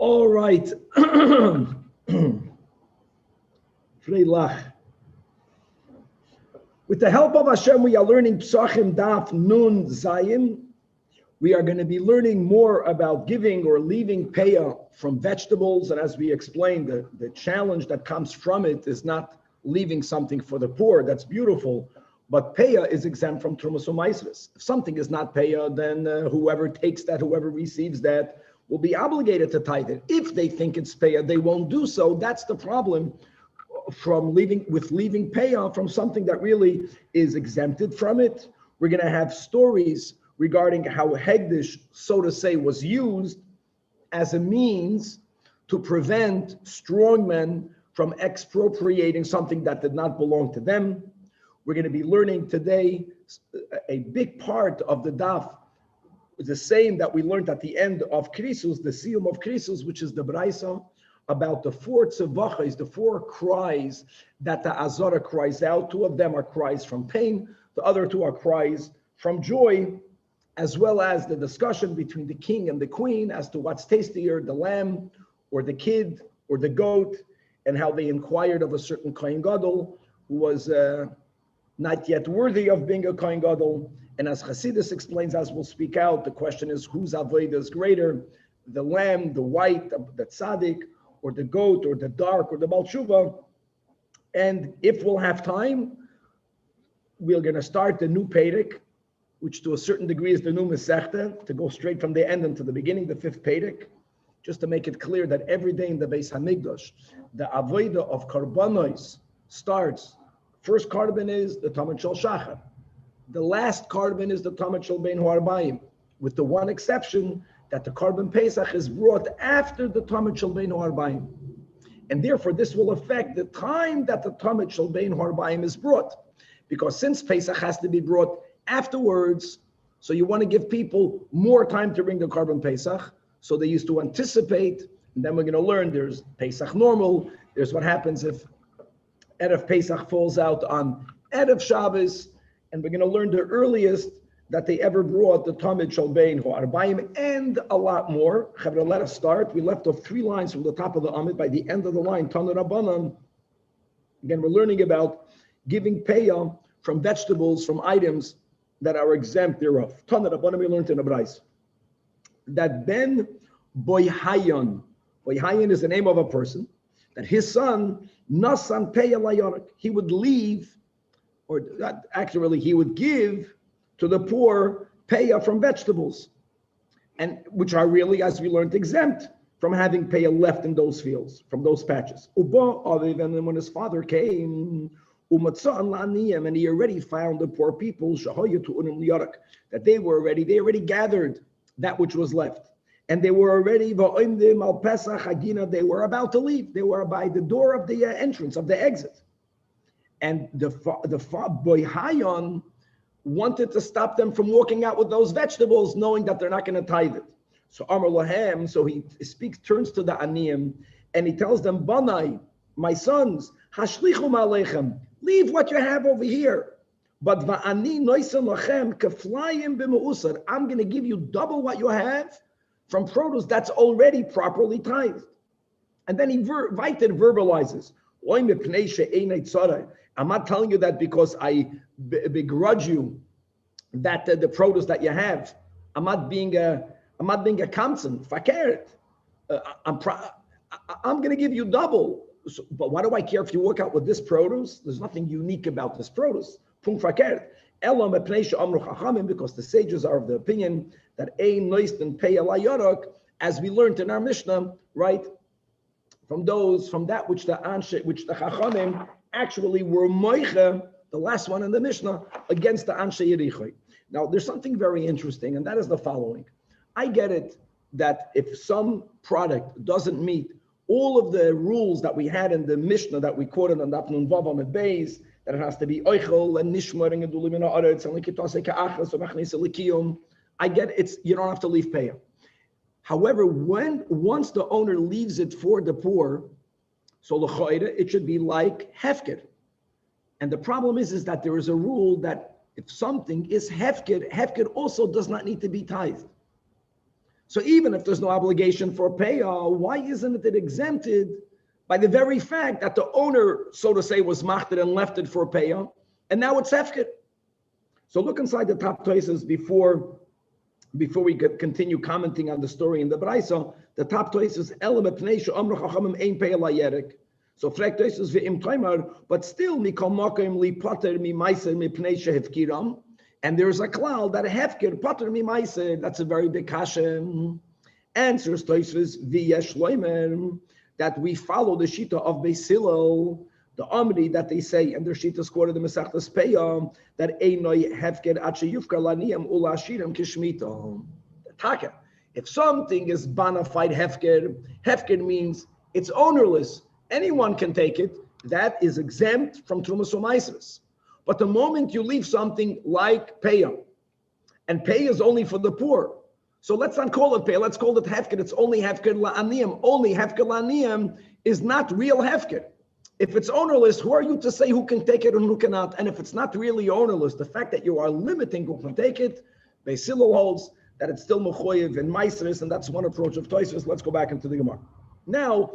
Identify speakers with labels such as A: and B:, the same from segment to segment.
A: All right. With the help of Hashem, we are learning PESACHIM Daf Nun Zayin. We are going to be learning more about giving or leaving payah from vegetables. And as we explained, the challenge that comes from it is not leaving something for the poor. That's beautiful. But payah is exempt from Trumas u'Maisros. If something is not payah, then whoever takes that, whoever receives that, will be obligated to tithe it. If they think it's payah, they won't do so. That's the problem from leaving payah from something that really is exempted from it. We're going to have stories regarding how Hegdish, so to say, was used as a means to prevent strongmen from expropriating something that did not belong to them. We're going to be learning today a big part of the daf, the same that we learned at the end of Krisus, the Siyum of Krisus, which is the Braisa, about the four tzevachos, the four cries that the Azara cries out. Two of them are cries from pain, the other two are cries from joy, as well as the discussion between the king and the queen as to what's tastier, the lamb or the kid or the goat, and how they inquired of a certain Kohen Gadol who was not yet worthy of being a Kohen Gadol. And as Hasidus explains, as we'll speak out, the question is whose avodah is greater, the lamb, the white, the tzaddik, or the goat, or the dark, or the Baal Tshuva. And if we'll have time, we're going to start the new Perek, which to a certain degree is the new Masechta, to go straight from the end into the beginning, the fifth Perek, just to make it clear that every day in the Beis Hamikdash, the avodah of karbanos starts. First carbon is the Tamid Shel Shachar. The last carbon is the Tamid Shel Bein Ha'arbayim, with the one exception that the carbon Pesach is brought after the Tamid Shel Bein Ha'arbayim. And therefore, this will affect the time that the Tamid Shel Bein Ha'arbayim is brought. Because since Pesach has to be brought afterwards, so you want to give people more time to bring the carbon Pesach, so they used to anticipate, and then we're going to learn there's Pesach normal, there's what happens if Erev Pesach falls out on Erev Shabbos, and we're going to learn the earliest that they ever brought the Tamid Shel Bein Ha'arbayim, and a lot more. Chavra, let us start. We left off 3 lines from the top of the Amid. By the end of the line, Tana Rabbanan. Again, we're learning about giving payah from vegetables, from items that are exempt thereof. Tana Rabbanan, we learned in the Brais that Ben Boyhayan is the name of a person, that his son, Nasan Peyah Layonik, he would leave, or actually he would give to the poor payah from vegetables, and which are really, as we learned, exempt from having payah left in those fields, from those patches. And then when his father came, and he already found the poor people, that they already gathered that which was left. And they were already, they were about to leave. They were by the door of the entrance, of the exit. And the Boyhayan wanted to stop them from walking out with those vegetables, knowing that they're not going to tithe it. So Amar Lahem, so he turns to the Aniyim, and he tells them, Banai, my sons, Hashlichum Aleichem, leave what you have over here. But Va'ani Noisen Lachem, Keflayim B'Me'usar, I'm going to give you double what you have from produce that's already properly tithed. And then he verbalizes, I'm not telling you that because I begrudge you that the produce that you have. I'm not being a kamsen, fakert. I'm going to give you double. So, but why do I care if you work out with this produce? There's nothing unique about this produce. Because the sages are of the opinion that ein noisten pei ala yorok, as we learned in our Mishnah, right? From that which the Chachamim actually were moiche, the last one in the Mishnah, against the Anshe Yerichoi. Now, there's something very interesting, and that is the following. I get it that if some product doesn't meet all of the rules that we had in the Mishnah that we quoted on Daf Nun Vav Amud Beis, that it has to be oichel and nishmar and gedulim in haaretz and likitase ka'achas or machnei likiyum, I get it, you don't have to leave payah. However, once the owner leaves it for the poor, so l'choire, it should be like hefker. And the problem is that there is a rule that if something is hefker, hefker also does not need to be tithed. So even if there's no obligation for payah, why isn't it exempted by the very fact that the owner, so to say, was machted and left it for payah, and now it's hefker? So look inside the top toises before we continue commenting on the story in the Braisa. The top toises elam pnei she'amru chachamim ein payah layerik. So frek toises ve'im toimar, but still mikol makom li pater mi meiser mi pnei shehefkiram. And there's a cloud that hefker pater mi meiser. That's a very big kashem. Answers toises v'yesh loimer, that we follow the shita of Beis Hillel, the Amri that they say, and their shita is quoted in Masechtas Peyam, that einoi hefker ache yufkar laniyam ula ashiram kishmita. Taka. If something is bona fide hefker means it's ownerless. Anyone can take it. That is exempt from Trumas u'Maisros. But the moment you leave something like payah, and payah is only for the poor, so let's not call it payah, let's call it hefker. It's only hefker la'aniyim. Only hefker la'aniyim is not real hefker. If it's ownerless, who are you to say who can take it and who cannot? And if it's not really ownerless, the fact that you are limiting who can take it, Beis Hillel holds that it's still mechoyev and maisros, and that's one approach of Tosfos. Let's go back into the Gemara. Now,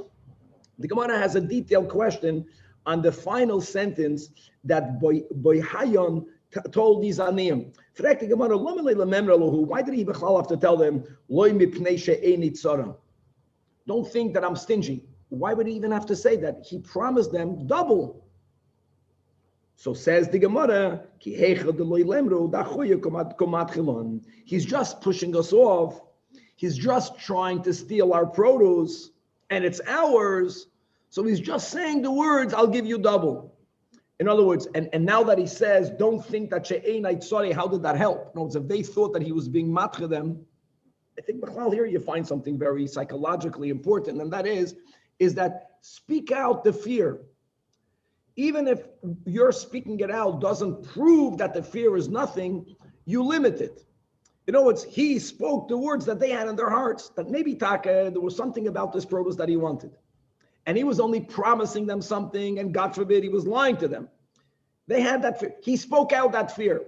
A: the Gemara has a detailed question on the final sentence that Boihayon told these aniyim. Why did he have to tell them, don't think that I'm stingy? Why would he even have to say that? He promised them double. So says the Gemara, he's just pushing us off. He's just trying to steal our produce, and it's ours. So he's just saying the words, I'll give you double. In other words, and now that he says, don't think that sorry, how did that help? No, if they thought that he was being matre them, I think here you find something very psychologically important, and that is that speak out the fear. Even if your speaking it out doesn't prove that the fear is nothing, you limit it. In other words, he spoke the words that they had in their hearts, that maybe there was something about this produce that he wanted. And he was only promising them something, and God forbid, he was lying to them. They had that fear. He spoke out that fear.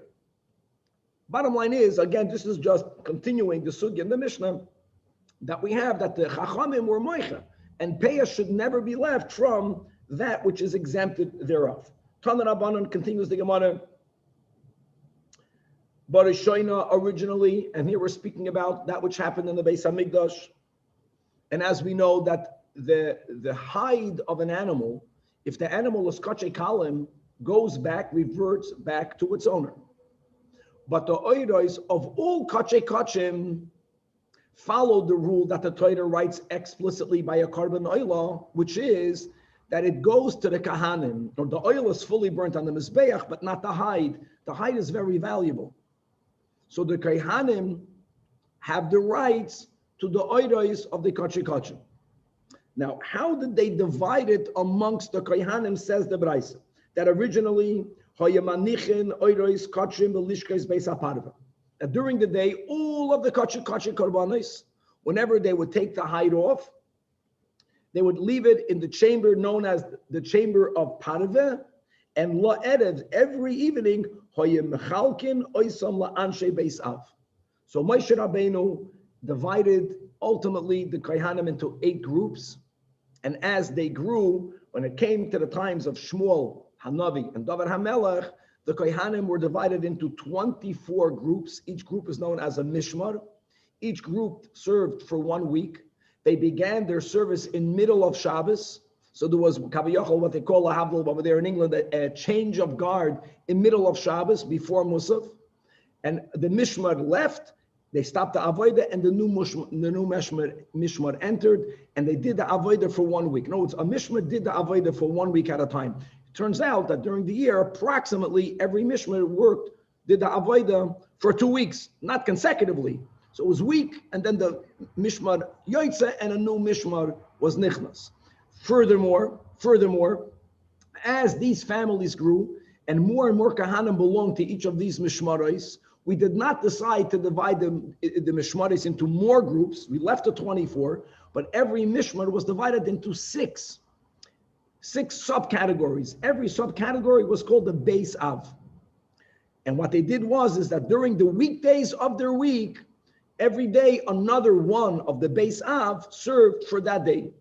A: Bottom line is, again, this is just continuing the sugya in the Mishnah, that we have that the Chachamim were moicha, and payah should never be left from that which is exempted thereof. Tanach Rabbanan continues the Gemara. Barishoina originally, and here we're speaking about that which happened in the Beis Hamikdash. And as we know that the hide of an animal, if the animal is kache kalim, goes back, reverts back to its owner. But the oiros of all kache kachim followed the rule that the Torah writes explicitly by a carbon oila, which is that it goes to the kahanim, or the oil is fully burnt on the mizbeach, but not the hide. The hide is very valuable. So the kahanim have the rights to the oiros of the kache kachim. Now, how did they divide it amongst the kahanim, says the Braisa, that originally, that during the day, all of the kache korbanos, whenever they would take the hide off, they would leave it in the chamber known as the chamber of parve, and la'erev, every evening, so Moshe Rabbeinu divided ultimately the kahanim into 8 groups, and as they grew, when it came to the times of Shmuel, Hanavi, and David HaMelech, the kahanim were divided into 24 groups. Each group is known as a mishmar. Each group served for 1 week. They began their service in middle of Shabbos. So there was kaviyachol, what they call a havdil over there in England, a change of guard in middle of Shabbos before Musaf. And the mishmar left. They stopped the avodah, and the new mishmar entered, and they did the avodah for 1 week. No, it's a mishmar did the avodah for 1 week at a time. It turns out that during the year, approximately every mishmar did the avodah for 2 weeks, not consecutively. So it was week, and then the mishmar yoytze, and a new mishmar was nichnas. Furthermore, as these families grew, and more kahanim belonged to each of these mishmaros, we did not decide to divide the mishmaris into more groups. We left the 24, but every mishmar was divided into 6 subcategories. Every subcategory was called the Beis Av. And what they did is that during the weekdays of their week, every day another one of the Beis Av served for that day.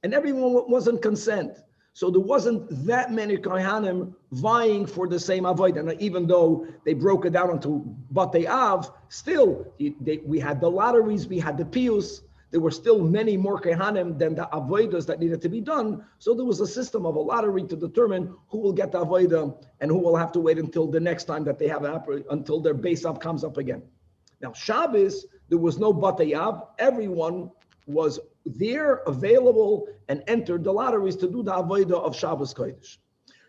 A: And everyone wasn't consent. So there wasn't that many Kohanim vying for the same avodah. And even though they broke it down into Batei Av, still, we had the lotteries, we had the piyus. There were still many more Kohanim than the avodas that needed to be done. So there was a system of a lottery to determine who will get the avodah and who will have to wait until the next time that they have until their Beis Av comes up again. Now, Shabbos, there was no Batei Av. Everyone was there, available, and entered the lotteries to do the avodah of Shabbos Kodesh.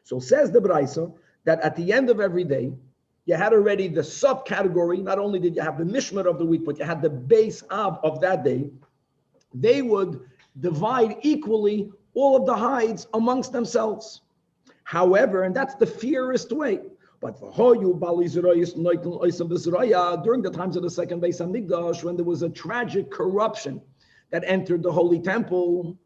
A: So says the Braisa that at the end of every day, you had already the subcategory. Not only did you have the Mishmar of the week, but you had the Beis Av of that day. They would divide equally all of the hides amongst themselves. However, and that's the fairest way, but during the times of the second Beis Hamikdash, when there was a tragic corruption that entered the Holy Temple,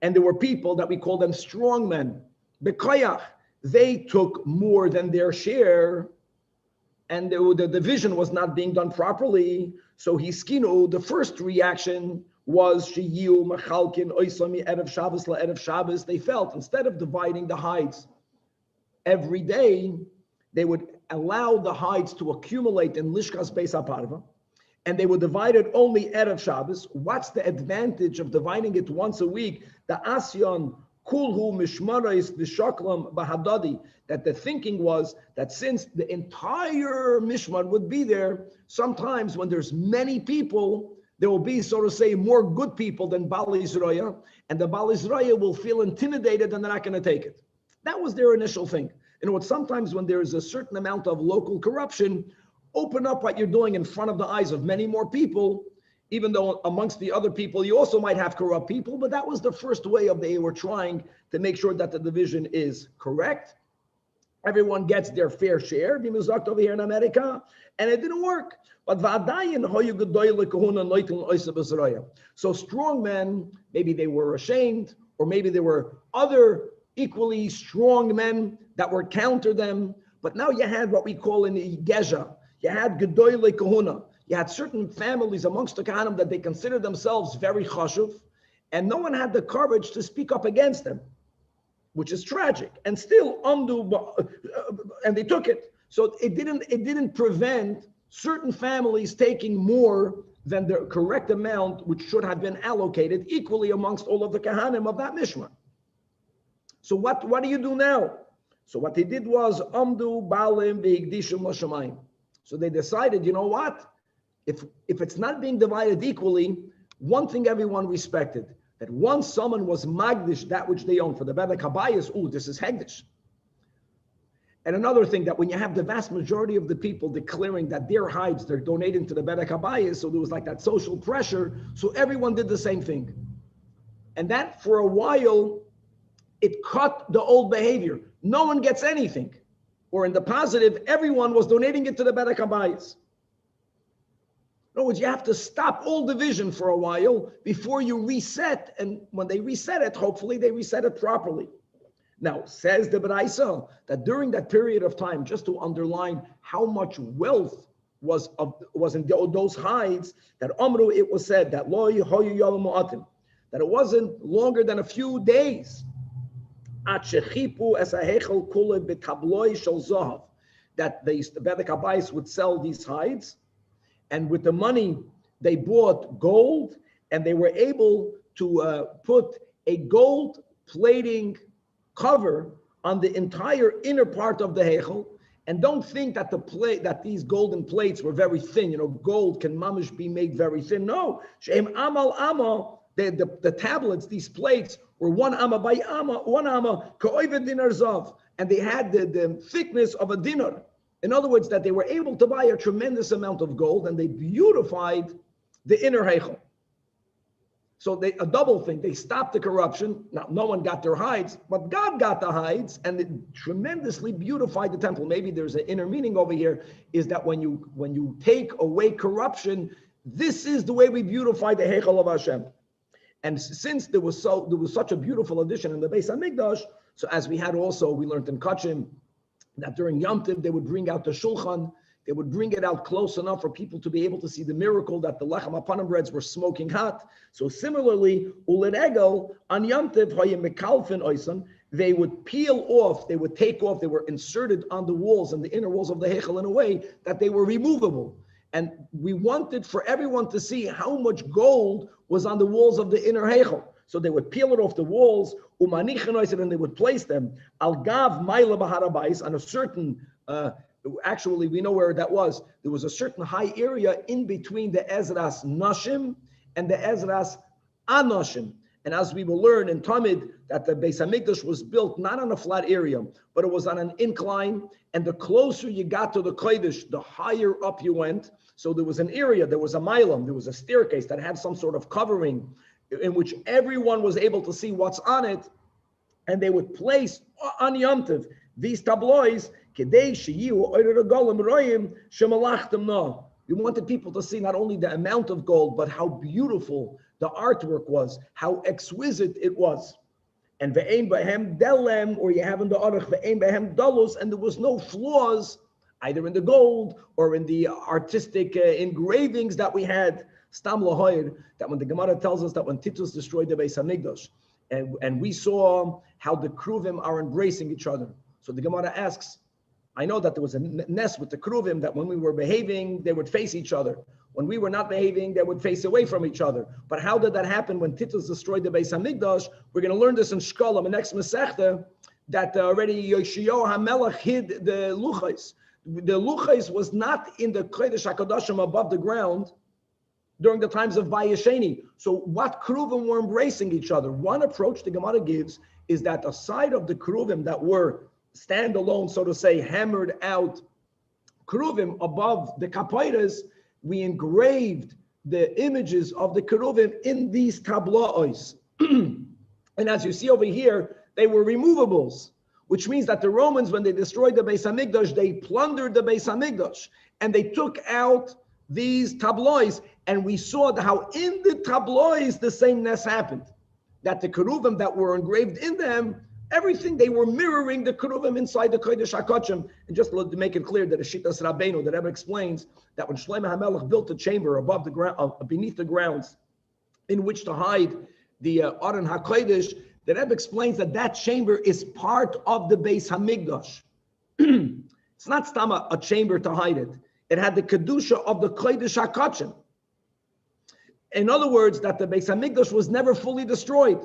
A: and there were people that we call them strong men, Bekoyach, they took more than their share, and the division was not being done properly. So Hiskinu, the first reaction was shiur machalkin oisami erev Shabbos la erev Shabbos. They felt instead of dividing the hides every day, they would allow the hides to accumulate in Lishkas Beis HaParva, and they would divide it only erev Shabbos. What's the advantage of dividing it once a week? The asyan kulhu mishmarais v'shaklam bahadadi. That the thinking was that since the entire mishmar would be there, sometimes when there's many people, there will be, so to say, more good people than Bal Yisroya, and the Bal Yisroya will feel intimidated and they're not going to take it. That was their initial thing. You know, sometimes when there is a certain amount of local corruption, open up what you're doing in front of the eyes of many more people, even though amongst the other people, you also might have corrupt people, but that was the first way of they were trying to make sure that the division is correct. Everyone gets their fair share, over here in America, and it didn't work. But so strong men, maybe they were ashamed, or maybe there were other equally strong men that were counter them. But now you had what we call in the Gezha, you had Gedoyle Kahuna. You had certain families amongst the Kohanim that they considered themselves very chashuv, and no one had the courage to speak up against them, which is tragic. And still, and they took it. So it didn't prevent certain families taking more than the correct amount, which should have been allocated equally amongst all of the Kohanim of that Mishmar. So what do you do now? So what they did was Amdu Balim Ve'igdishim L'Shamayim. So they decided, you know what? If it's not being divided equally, one thing everyone respected, that once someone was magdish that which they own for the Bedek Habayis, this is hegdish. And another thing, that when you have the vast majority of the people declaring that their hides they're donating to the Bedek Habayis, so there was like that social pressure, so everyone did the same thing. And that for a while, it cut the old behavior. No one gets anything. Or in the positive, everyone was donating it to the Bedek Habayis. In other words, you have to stop all division for a while before you reset. And when they reset it, hopefully they reset it properly. Now, says the Braisa that during that period of time, just to underline how much wealth was in those hides, that Amru, it was said that that it wasn't longer than a few days. That the Bedek Habayis would sell these hides, and with the money they bought gold, and they were able to put a gold plating cover on the entire inner part of the Heichel. And don't think that that these golden plates were very thin. You know, gold can mamish be made very thin. No, Shem Amal Ama, the tablets, these plates were 1 amma by amma, 1 amma, ka'oivet dinar zav, and they had the thickness of a dinar. In other words, that they were able to buy a tremendous amount of gold, and they beautified the inner heichel. So a double thing, they stopped the corruption. Now, no one got their hides, but God got the hides, and it tremendously beautified the temple. Maybe there's an inner meaning over here, is that when you take away corruption, this is the way we beautify the heichel of Hashem. And since there was such a beautiful addition in the Beis Hamikdash, so as we learned in Kachim, that during Yom Tov they would bring out the shulchan, They would bring it out close enough for people to be able to see the miracle that the lechem apanim breads were smoking hot. So similarly, uleregel an Yom Tov hayim mekalfin oisan, they would peel off, they would take off, they were inserted on the walls and the inner walls of the heichel in a way that they were removable. And we wanted for everyone to see how much gold was on the walls of the inner heichel. So they would peel it off the walls, and they would place them al gav maila b'harabais on a certain. Actually, we know where that was. There was a certain high area in between the Ezras Nashim and the Ezras Anoshim. And as we will learn in Talmud, that the Beis HaMikdash was built not on a flat area, but it was on an incline. And the closer you got to the Kodesh, the higher up you went. So there was an area, there was a milam, there was a staircase that had some sort of covering in which everyone was able to see what's on it. And they would place on Yom Tov these tabloids. We wanted people to see not only the amount of gold, but how beautiful the artwork was, how exquisite it was. And ve'ein b'hem delem, or you have in the arach ve'ein b'hem dalus, and there was no flaws either in the gold or in the artistic engravings that we had. Stam lahoyer, that when the Gemara tells us that when Titus destroyed the Beis HaMikdash, and we saw how the Kruvim are embracing each other. So the Gemara asks, I know that there was a nest with the Kruvim that when we were behaving, they would face each other. When we were not behaving, they would face away from each other. But how did that happen when Titus destroyed the Beis HaMikdash? We're going to learn this in Shkolim, the next Masechta, that already Yoshiyahu HaMelech hid the Luchais. The Luchais was not in the Kodesh HaKadoshim above the ground during the times of Vayesheni. So what Kruvim were embracing each other? One approach the Gemara gives is that the side of the Kruvim that were standalone, so to say, hammered out Kruvim above the Kapairas, we engraved the images of the Kruvim in these tablaos. And as you see over here, they were removables, which means that the Romans, when they destroyed the Beis HaMikdash, they plundered the Beis HaMikdash and they took out these tabloids, and we saw how in the tabloids the same ness happened, that the Kruvim that were engraved in them, everything, they were mirroring the Kruvim inside the Kodesh HaKodshim. And just to make it clear that the Shitas Rabbeinu, that Rebbe explains that when Shlomo HaMelech built a chamber above the ground, beneath the grounds, in which to hide the Aron HaKodesh, the Rebbe explains that that chamber is part of the Beis HaMikdash. It's not stam a chamber to hide it. It had the Kedusha of the Kodesh HaKodshim. In other words, that the Beis HaMikdash was never fully destroyed,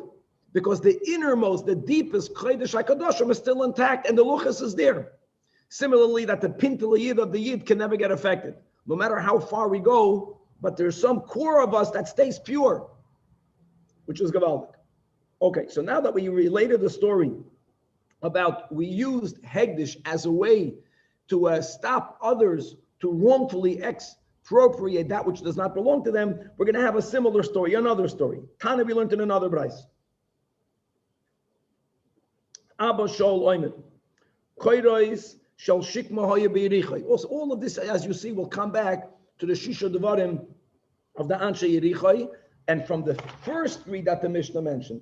A: because the innermost, the deepest Kodesh HaKadoshim is still intact, and the Luchas is there. Similarly, that the Pintel Yid of the Yid can never get affected, no matter how far we go, but there's some core of us that stays pure, which is Gavaldik. Okay, so now that we related the story about we used Hegdish as a way to stop others to wrongfully expropriate that which does not belong to them, we're going to have a similar story, another story. Tana we learned in another Brais. Abba Shol Oymen. Koirois shall shikma hoya beirichai. Also, all of this, as you see, will come back to the Shisha Devarim of the Anshe Yerichai, and from the first three that the Mishnah mentioned.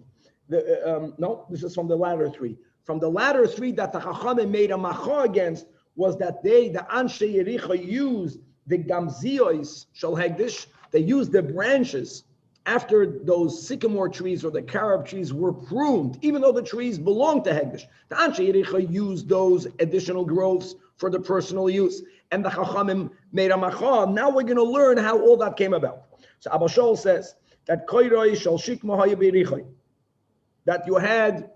A: No, this is from the latter three. From the latter three that the Chachamim made a macha against was that the Anshe Yerichai used the Gamziois Shal Hegdish. They used the branches after those sycamore trees or the carob trees were pruned, even though the trees belonged to Hegdish. The Anshe Yerichai used those additional growths for the personal use. And the Chachamim made a macha. Now we're going to learn how all that came about. So Abba Shol says that Koiroi Shal Shikma Haya Beirichai, that you had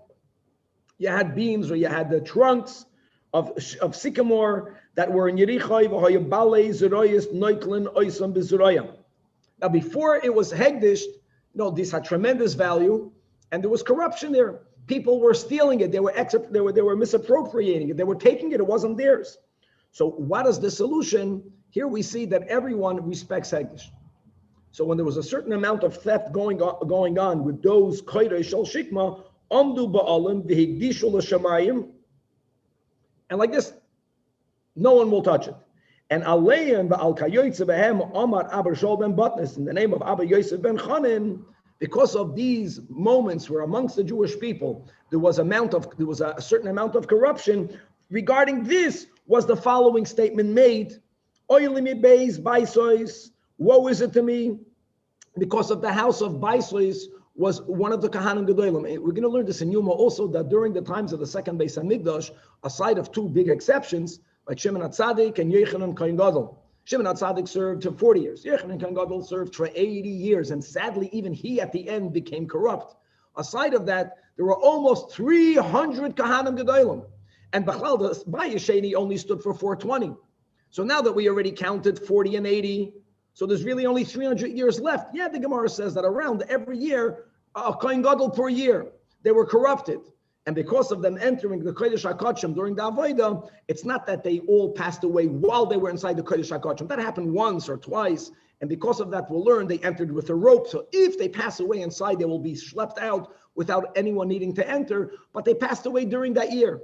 A: beams, or you had the trunks of sycamore that were in Yerichai, v'haya balei zeroyis noiklin oisam bezurayam. Now, before it was Hegdish, this had tremendous value, and there was corruption there. People were stealing it. They were misappropriating it. They were taking it. It wasn't theirs. So, what is the solution? Here we see that everyone respects Hegdish. So, when there was a certain amount of theft going on with those koirei shel shikma, amdu ba'alim v'higdishu l'shamayim, and like this, no one will touch it. And Aliyah v'al kayoytze b'hem Amar Abba Shol ben Batnis, in the name of Abba Yosef ben Chanin, because of these moments where amongst the Jewish people there was a certain amount of corruption. Regarding this was the following statement made Oilimi beis baisois. Woe is it to me? Because of the house of Baisois was one of the Kahanim Gedolim. We're going to learn this in Yuma also, that during the times of the second Beis HaMikdash, aside of two big exceptions, like Shimon HaTzadik and Yochanan Kohen Gadol. Shimon HaTzadik served for 40 years. Yochanan Kohen Gadol served for 80 years. And sadly, even he at the end became corrupt. Aside of that, there were almost 300 Kahanim Gedolim. And Bechlal, the Bayesheni only stood for 420. So now that we already counted 40 and 80, so there's really only 300 years left. Yeah, the Gemara says that around every year, a Kohen Gadol per year, they were corrupted. And because of them entering the Kodesh HaKodshim during the Avodah, it's not that they all passed away while they were inside the Kodesh HaKodshim. That happened once or twice. And because of that, we'll learn they entered with a rope. So if they pass away inside, they will be schlepped out without anyone needing to enter. But they passed away during that year.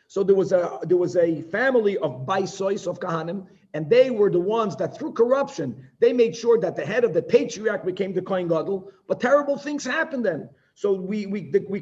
A: So there was a family of Baisois, of Kahanim, and they were the ones that through corruption, they made sure that the head of the patriarch became the Kohen Gadol, but terrible things happened then. So we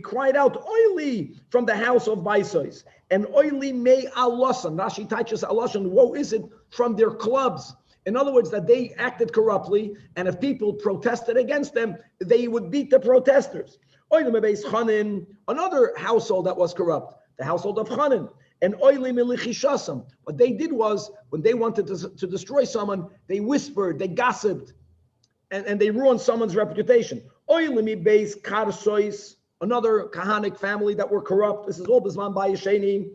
A: cried out, oily from the house of Baisois, and oily may Alasan, Rashi teaches Alasan, woe is it from their clubs. In other words, that they acted corruptly, and if people protested against them, they would beat the protesters. Oily mebeis Chanin, another household that was corrupt, the household of Chanin. And oily milichishasam. What they did was, when they wanted to destroy someone, they whispered, they gossiped, and they ruined someone's reputation. Oily mi beis karsois, another Kahanic family that were corrupt. This is all Bisman Bayesheni.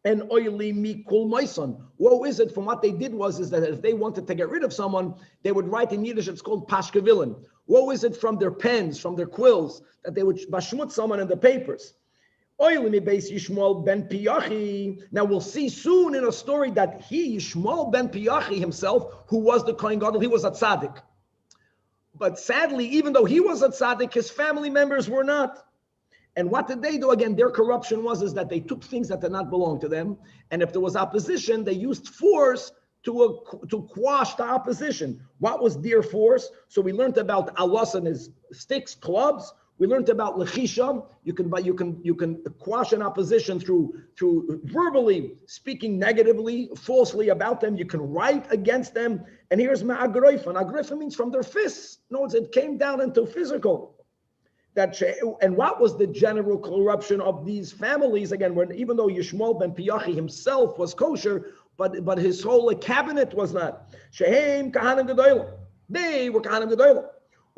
A: And oily mi kul moison. Woe is it from what they did is that if they wanted to get rid of someone, they would write in Yiddish, it's called pashkevillen. Woe is it from their pens, from their quills, that they would bashmut someone in the papers. Now we'll see soon in a story that he, Yishmael ben Piyachi himself, who was the Kohen Gadol, he was a tzaddik. But sadly, even though he was a tzaddik, his family members were not. And what did they do? Again, their corruption was that they took things that did not belong to them. And if there was opposition, they used force to quash the opposition. What was their force? So we learned about alasan is sticks, clubs. We learned about lechisha. You can quash an opposition through verbally speaking negatively, falsely about them. You can write against them. And here's ma'agroifa. Agroifa means from their fists. No, it came down into physical. And what was the general corruption of these families? Again, even though Yishmael ben Piyachi himself was kosher, but his whole cabinet was not. Shehem kahanim gedolim. They were kahanim gedolim.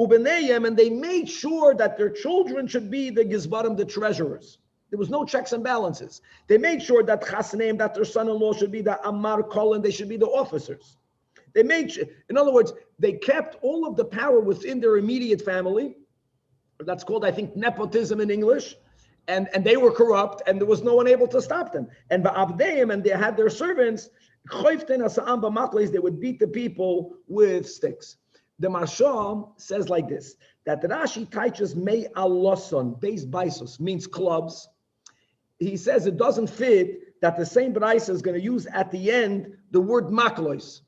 A: And they made sure that their children should be the gizbarim, the treasurers. There was no checks and balances. They made sure that chasneim, that their son-in-law should be the amar kol, and they should be the officers. They made, in other words, they kept all of the power within their immediate family. That's called, I think, nepotism in English. And they were corrupt, and there was no one able to stop them. And ba'avdeim, and they had their servants, they would beat the people with sticks. The Marsha says like this, that Rashi teaches mei aloson, beis baisos, means clubs. He says it doesn't fit that the same Braisa is going to use at the end the word maklois.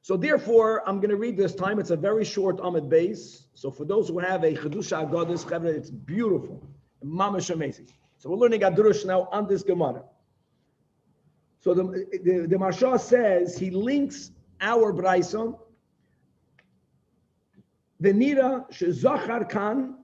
A: So therefore, I'm going to read this time. It's a very short Amid Beis. So for those who have a Chedusha Agadis, it's beautiful, mamish amazing. So we're learning Adrush now on this Gemara. So the Marsha says, he links our Braisa, Venira shezachar kan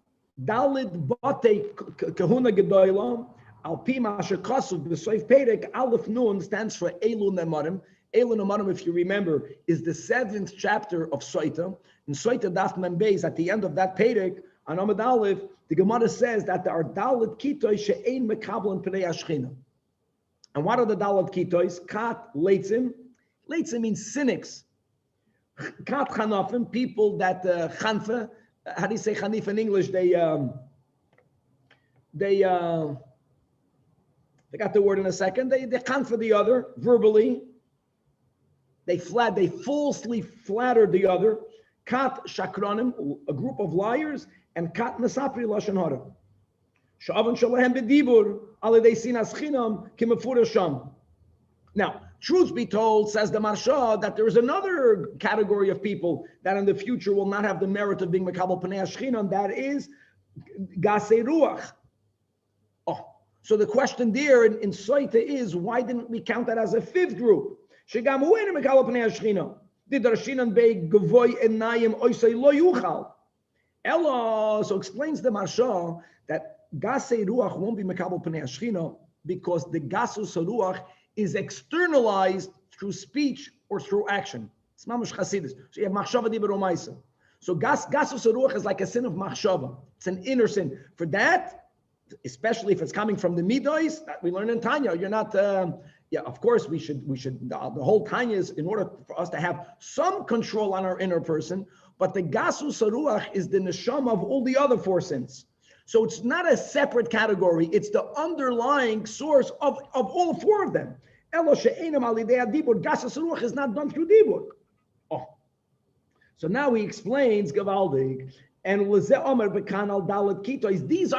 A: dalid bate kahuna gedoyla alpi mashakasu b'soif perek aleph nun stands for Elu Nemarim. Elu Nemarim, if you remember, is the 7th chapter of Soita. In Soita Daf Membeis, at the end of that perek on Amud Aleph, the Gemara says that there are dalid kitoy she'ein mekablan pnei ashchina. And what are the dalid kitoys? Kat leitzim. Leitzim means cynics. Kat chanafim, people that chanfa, how do you say chanif in English? They got the word in a second. They chanfa the other verbally. They falsely flattered the other. Kat shakranim, a group of liars, and kat mesapri lashon hara. Shavan shalahem bedibur alidei sinas chinam kimafura sham. Now, truth be told, says the Marsha, that there is another category of people that in the future will not have the merit of being Mekabel Pnei Ashchina, and that is Gasei Ruach. Oh, so the question there in Soita is, why didn't we count that as a 5th group? שגם הוא אינו מקבל פני השכינה. דרשינן בגבוי עיניים אויסי לא יוכל. Ella, so explains the Marsha that Gasei Ruach won't be Mekabel Pnei Ashchina because the Gasus Ruach is externalized through speech or through action. It's Mamash Chasidus. So you have Machshava Dibur Umaisa. So Gasus Ruach is like a sin of Machshava. It's an inner sin. For that, especially if it's coming from the Midos, that we learn in Tanya, you're not, of course we should, the whole Tanya is in order for us to have some control on our inner person, but the Gasus Ruach is the neshama of all the other four sins. So it's not a separate category, it's the underlying source of all four of them. Gasus Ruach is not done through Dibur. Oh. So now he explains, Gavaldig, and these are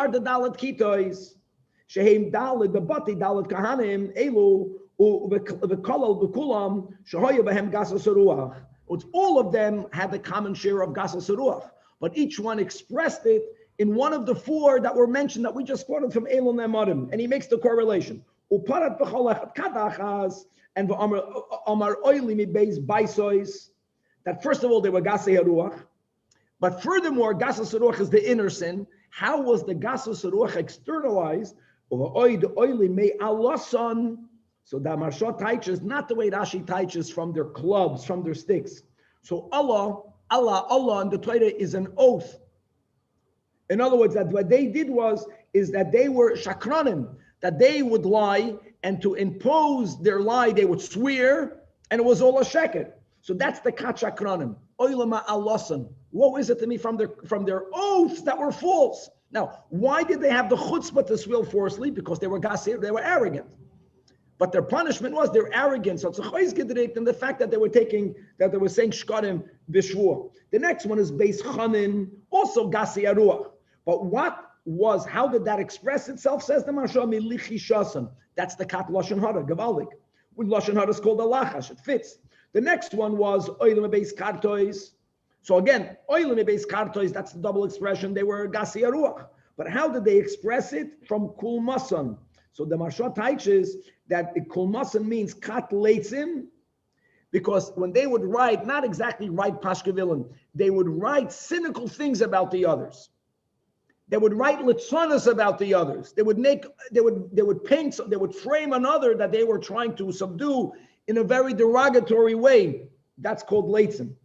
A: the Dalet Kitois. Shehem Dalet, the Bati Dalet Kahanim, Elu, Uvekolal Bekulam, Shahoya Behem Gasus Ruach. All of them had the common share of Gasus Ruach, but each one expressed it in one of the four that were mentioned that we just quoted from Elon Nemarim, and he makes the correlation. Uparat b'cholachat kadachas and v'amar oili mibeis baisois. That first of all they were Gasei Ruach, but furthermore Gasus Ruach is the inner sin. How was the Gasus Ruach externalized? Oili mei alason. So the Marsha teaches not the way Rashi teaches from their clubs, from their sticks. So Allah in the Torah is an oath. In other words, that what they did is that they were shakranim, that they would lie, and to impose their lie, they would swear, and it was all a sheker. So that's the kat shakranim. Oilama alasan. Woe is it to me from their oaths that were false. Now, why did they have the chutzpah to swear falsely? Because they were gasir, they were arrogant. But their punishment was their arrogance. So it's a choiz gedrikt and the fact that they were saying shkarim b'shvur. The next one is beis chanin, also gasi aruach. But how did that express itself? Says the Marsha milichi shasan. That's the kat lashon hara gavaldik. When lashon hara is called a lachash, it fits. The next one was oilim beis kartois. So again, oilim beis kartois. That's the double expression. They were gasi aruach. But how did they express it? From kulmasan. So the Marsha teaches that the kulmasan means kat leitzim, because when they would write, not exactly write pashkevilim, they would write cynical things about the others. They would write litzonas about the others. They would paint, they would frame another that they were trying to subdue in a very derogatory way. That's called leitzim.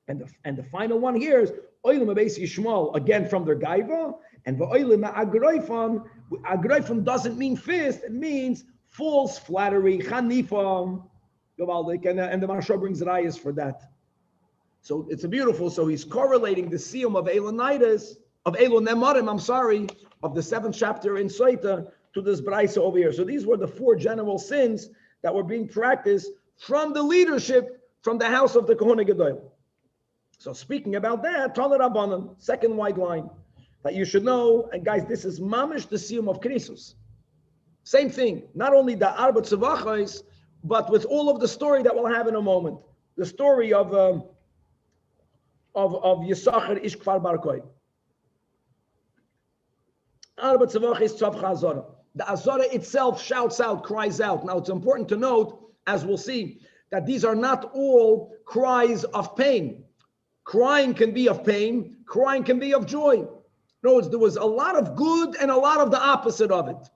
A: And the final one here is oilim abeis yishmal, again from their gaiva, and v'oilim agroifam doesn't mean fist, it means false flattery, chanifa, and the Marsha brings rayas for that. So it's a beautiful, so he's correlating the siyum of Elonitis, of Elon Nemarim, of the 7th chapter in Soita to this Braisa over here. So these were the 4 general sins that were being practiced from the leadership, from the house of the Kohana Gedol. So speaking about that, Taner Rabbanan, second white line, that you should know, and guys, this is mamish the siyum of Krisus. Same thing, not only the Arba Tzavachos, but with all of the story that we'll have in a moment. The story of Yisachar Ish Kfar Bar Koi. Arba Tzavachos Tzavcha Azara. The Azara itself shouts out, cries out. Now it's important to note, as we'll see, that these are not all cries of pain. Crying can be of pain, crying can be of joy. No, there was a lot of good and a lot of the opposite of it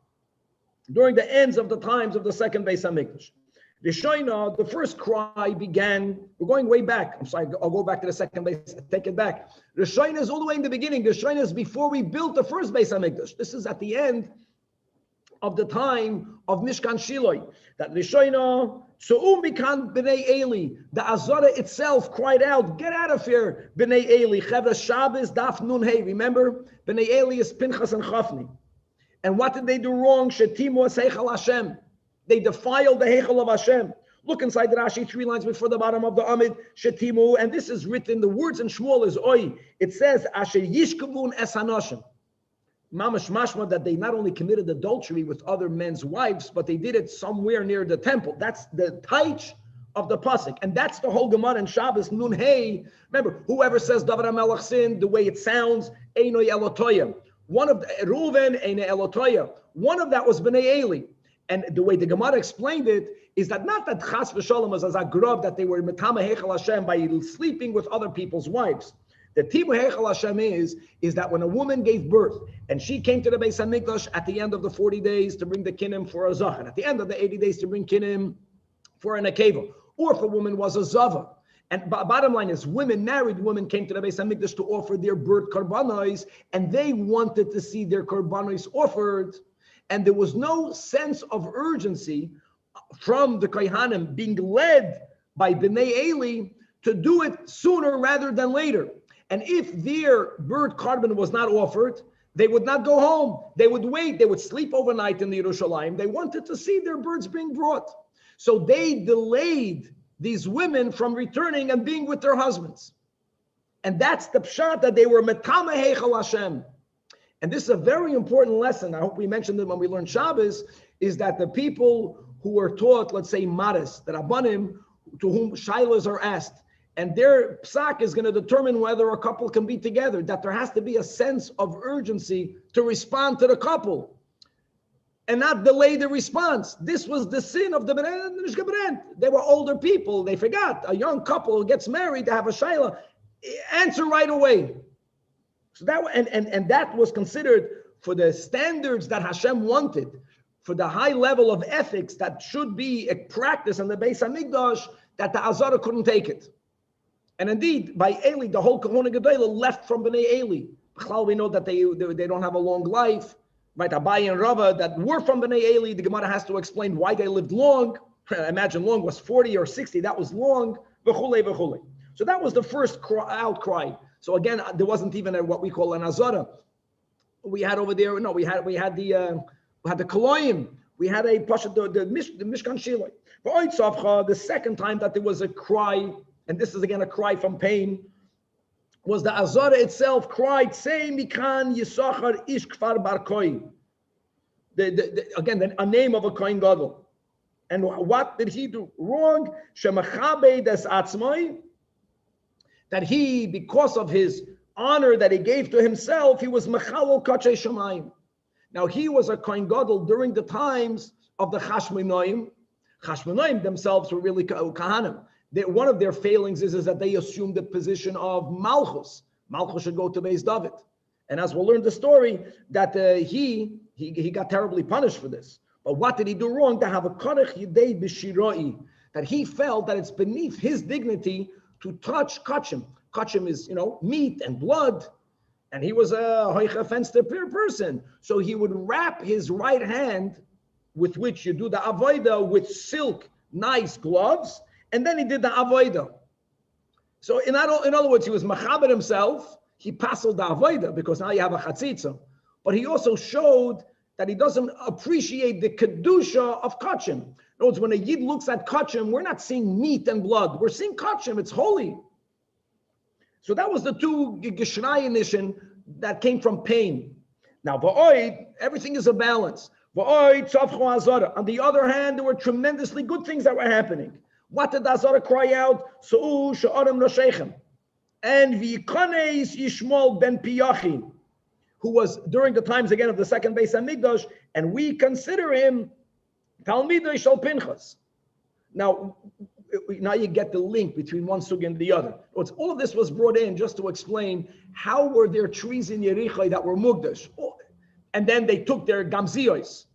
A: during the ends of the times of the second Beis HaMikdash. Rishoina, the first cry began, we're going way back. I'm sorry, I'll go back to the second base, take it back. Rishoina is all the way in the beginning. Rishoina is before we built the first Beis HaMikdash. This is at the end of the time of Mishkan Shiloi. That Rishoina, Su'um Bikan B'nai Eli, the Azara itself cried out, get out of here, B'nai Eli. Chevra Shabbos, Daf Nun Hey. Remember, B'nai Eli is Pinchas and Chafni. And what did they do wrong? Shetimu Seichel Hashem. They defiled the Heichel of Hashem. Look inside the Rashi, 3 lines before the bottom of the Amid, Shetimu, and this is written, the words in Shmuel is Oi. It says, Asher Yishkavun Es Hanoshim. Mamash mashma, that they not only committed adultery with other men's wives, but they did it somewhere near the temple. That's the taich of the pasuk, and that's the whole Gemara in Shabbos Nun Hey. Remember, whoever says Davar HaMelech sin, the way it sounds, Eino Elotoya. One of the Reuven, Eino Elotoya. One of that was Bnei Eli. And the way the Gemara explained it is that not that Chas v'Shalom was as a grub, that they were Metama Heichal Hashem by sleeping with other people's wives. The Timu Heichal Hashem is that when a woman gave birth and she came to the Beis HaMikdash at the end of the 40 days to bring the kinim for a Zachac, at the end of the 80 days to bring kinim for an Akeva, or if a woman was a Zava. And bottom line is, married women came to the Beis HaMikdash to offer their birth korbanos, and they wanted to see their korbanos offered. And there was no sense of urgency from the Kohanim being led by Bnei Eli to do it sooner rather than later. And if their bird korban was not offered, they would not go home. They would wait. They would sleep overnight in the Yerushalayim. They wanted to see their birds being brought. So they delayed these women from returning and being with their husbands. And that's the pshat, that they were metama heichal Hashem. And this is a very important lesson. I hope we mentioned it when we learned Shabbos, is that the people who were taught, let's say, Maris, the Rabbanim, to whom shilas are asked, and their psak is going to determine whether a couple can be together, that there has to be a sense of urgency to respond to the couple and not delay the response. This was the sin of the Beren. They were older people. They forgot. A young couple gets married to have a shaila. Answer right away. So that and that was considered for the standards that Hashem wanted, for the high level of ethics that should be a practice in the Beis HaMikdash, that the Azara couldn't take it. And indeed, by Eli, the whole Kohona Gedolah left from Bnei Eli. We know that they don't have a long life. Right, Abai and Rava that were from Bnei Eli, the Gemara has to explain why they lived long. Imagine long was 40 or 60, that was long. So that was the first outcry. So again, there wasn't even what we call an azara. We had over there, we had the Koloim, we had a Pasha, the Mishkan Shiloi. The second time that there was a cry, and this is again a cry from pain, was the Azara itself cried, say Mikan Yisachar Ish Kfar Bar Koi. Again, a name of a Kohen Gadol. And what did he do wrong? Shemachabe des Atzmoi. That he, because of his honor that he gave to himself, he was Mechalol Kachei Shemayim. Now he was a Kohen Gadol during the times of the Chashmonaim. Chashmonaim themselves were really Kahanim. One of their failings is that they assumed the position of Malchus. Malchus should go to Beis David. And as we'll learn the story, that he got terribly punished for this. But what did he do wrong? To have a Korech Yidei B'Shiroi, that he felt that it's beneath his dignity to touch Kachim. Kachim is, meat and blood. And he was a Hoicha Fenster person. So he would wrap his right hand, with which you do the Avodah, with silk, nice gloves. And then he did the avodah. So in other words, he was machaber himself. He passed the avodah because now you have a chatzitza. But he also showed that he doesn't appreciate the kedusha of kachim. In other words, when a yid looks at kachim, we're not seeing meat and blood. We're seeing kachim. It's holy. So that was the two geshrayinishim that came from pain. Now, va'oid, everything is a balance. Va'oid tzavchu azara. On the other hand, there were tremendously good things that were happening. What did Azara cry out? So sha'aram noshechem. And v'yikoneis Yishmael ben Piyachi, who was during the times again of the second Beis HaMikdash, and we consider him Talmidei shel Pinchas. Now you get the link between one sugya and the other. All of this was brought in just to explain how were there trees in Yericho that were mugdash, and then they took their gamziyos.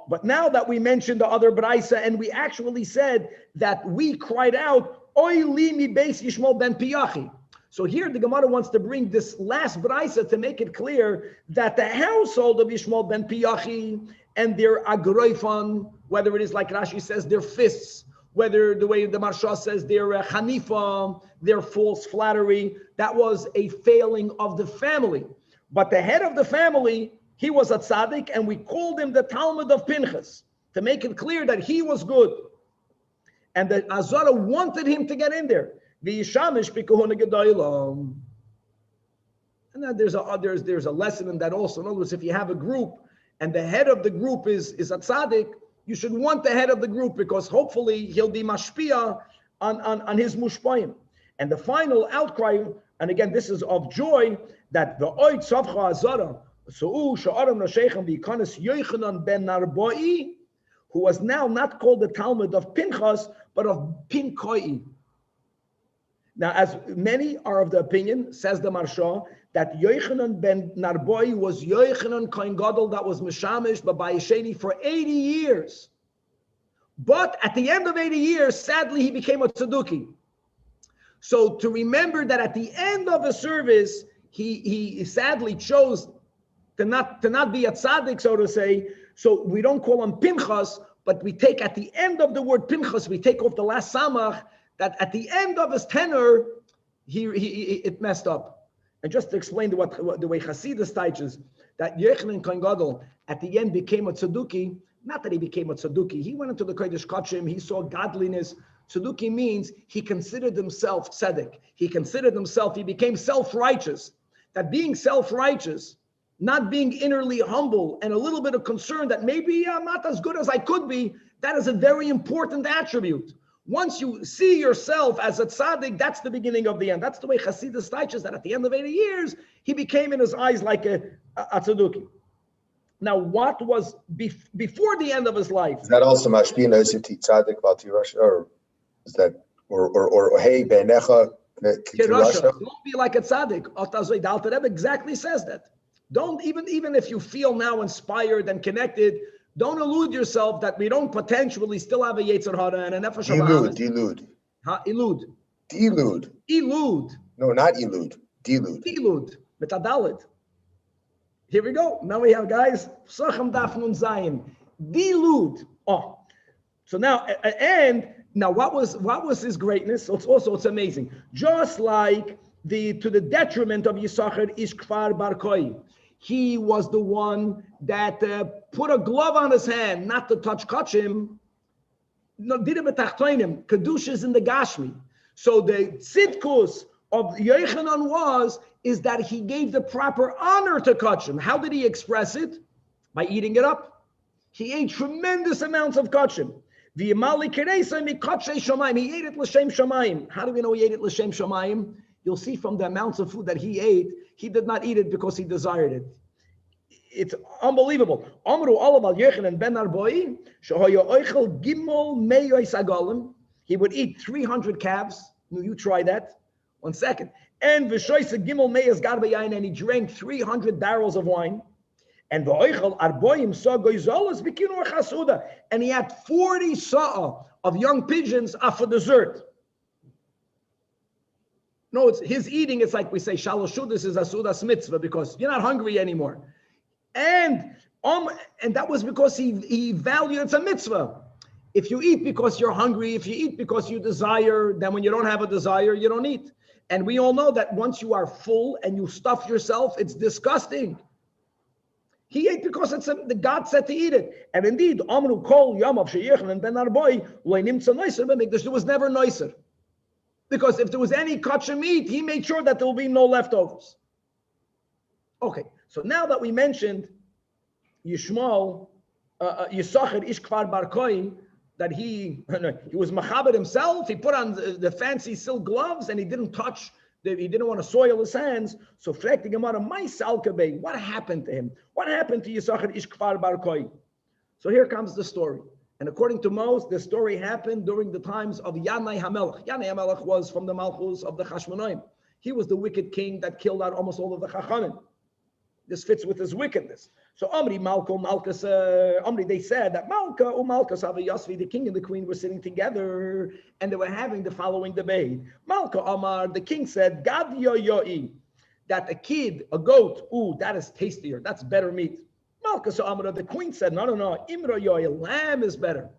A: But now that we mentioned the other Braisa, and we actually said that we cried out, Oy li mi beis Yishmael ben Piyachi. So here the Gemara wants to bring this last Braisa to make it clear that the household of Yishmael ben Piyachi and their agroifon, whether it is like Rashi says, their fists, whether the way the Marsha says their chanifa, their false flattery, that was a failing of the family. But the head of the family, he was a tzaddik, and we called him the Talmud of Pinchas to make it clear that he was good. And the Azara wanted him to get in there. And then there's a lesson in that also. In other words, if you have a group and the head of the group is a tzaddik, you should want the head of the group because hopefully he'll be mashpia on his mushpayim. And the final outcry, and again, this is of joy, that the oid tzavcha Azara, so sha'aram noshechem v'yikoneis Yochanan ben Narbai, who was now not called the Talmud of Pinchas, but of Pinkoi. Now, as many are of the opinion, says the Marsha, that Yochanan ben Narboi was Yochanan Kohen Gadol that was Mishamish B'Bayesheni for 80 years. But at the end of 80 years, sadly, he became a Tzeduki. So to remember that at the end of the service, he sadly chose to not be a tzaddik, so to say. So we don't call him Pinchas, but we take at the end of the word Pinchas, we take off the last samach, that at the end of his tenure, it messed up. And just to explain the way Hasidus teaches, that Yochanan Kohen Gadol at the end became a tzedukah. Not that he became a tzedukah. He went into the Kodesh Kodshim. He saw godliness. Tzedukah means he considered himself tzedek. He became self-righteous. That being self-righteous, not being innerly humble and a little bit of concern that maybe I'm not as good as I could be, that is a very important attribute. Once you see yourself as a tzaddik, that's the beginning of the end. That's the way Hasidus teaches that at the end of 80 years, he became in his eyes like a tzedukah. Now, what was before the end of his life? Is
B: that also mashpia nositi tzaddik v'tirash, or is that or hey beinecha tirasha?
A: Don't be like a tzaddik. The Alter Rebbe exactly says that. Don't even if you feel now inspired and connected. Don't illude yourself that we don't potentially still have a Yetzer Hara and a Nefesh HaBahamis.
B: Delude.
A: No,
B: not elude.
A: Delude. Metadalit. Here we go. Now we have, guys, Pesachim Daf Nun Zayin. Delude. Oh. So now, and now what was his greatness? It's amazing. Just like to the detriment of Yisachar Ish Kfar Bar Koi. He was the one that put a glove on his hand, not to touch Kachim. No, did it betachtoinim. Kedusha is in the Gashmi. So the tzidkus of Yochanan is that he gave the proper honor to Kachim. How did he express it? By eating it up. He ate tremendous amounts of Kachim. He ate it l'shem shamayim. How do we know he ate it l'shem shamayim? You'll see from the amounts of food that he ate, he did not eat it because he desired it. It's unbelievable. Amru olav Yochanan ben Arboi, shehoya oichel gimel meyois agalim. He would eat 300 calves. You try that. 1 second. And v'shoyse gimel meyos garbayayin, and he drank 300 barrels of wine. And v'oichel arboim sa goizolos b'kinu chasuda, and he had 40 sa'ah of young pigeons for dessert. No, it's his eating. It's like we say, shalosh shudas is a sudas mitzvah because you're not hungry anymore, and that was because he valued it's a mitzvah. If you eat because you're hungry, if you eat because you desire, then when you don't have a desire, you don't eat. And we all know that once you are full and you stuff yourself, it's disgusting. He ate because the God said to eat it. And indeed, Amru Kol Yamav Sheyochanan ben Arboi Loinimtza Noiser b'Mikdash. There was never Noiser. Because if there was any kosher meat, he made sure that there will be no leftovers. Okay, so now that we mentioned Yishmael, Yisachar Ish Kfar Bar Koi, that he was machabed himself, he put on the fancy silk gloves, and he didn't he didn't want to soil his hands. So fragt the Gemara, my salkabe, what happened to him? What happened to Yisachar Ish Kfar Bar Koi? So here comes the story. And according to most, the story happened during the times of Yanai HaMelech. Yanai HaMelech was from the Malchus of the Chashmonaim. He was the wicked king that killed out almost all of the Chachamim. This fits with his wickedness. So Amri, Malchus, they said that Malchus, Yasvi, the king and the queen were sitting together and they were having the following debate. Malka Amar, the king said, Gad Yoyoi, that a goat, that is tastier, that's better meat. Malchus Amra, the queen said, no, Imra Yoy, lamb is better.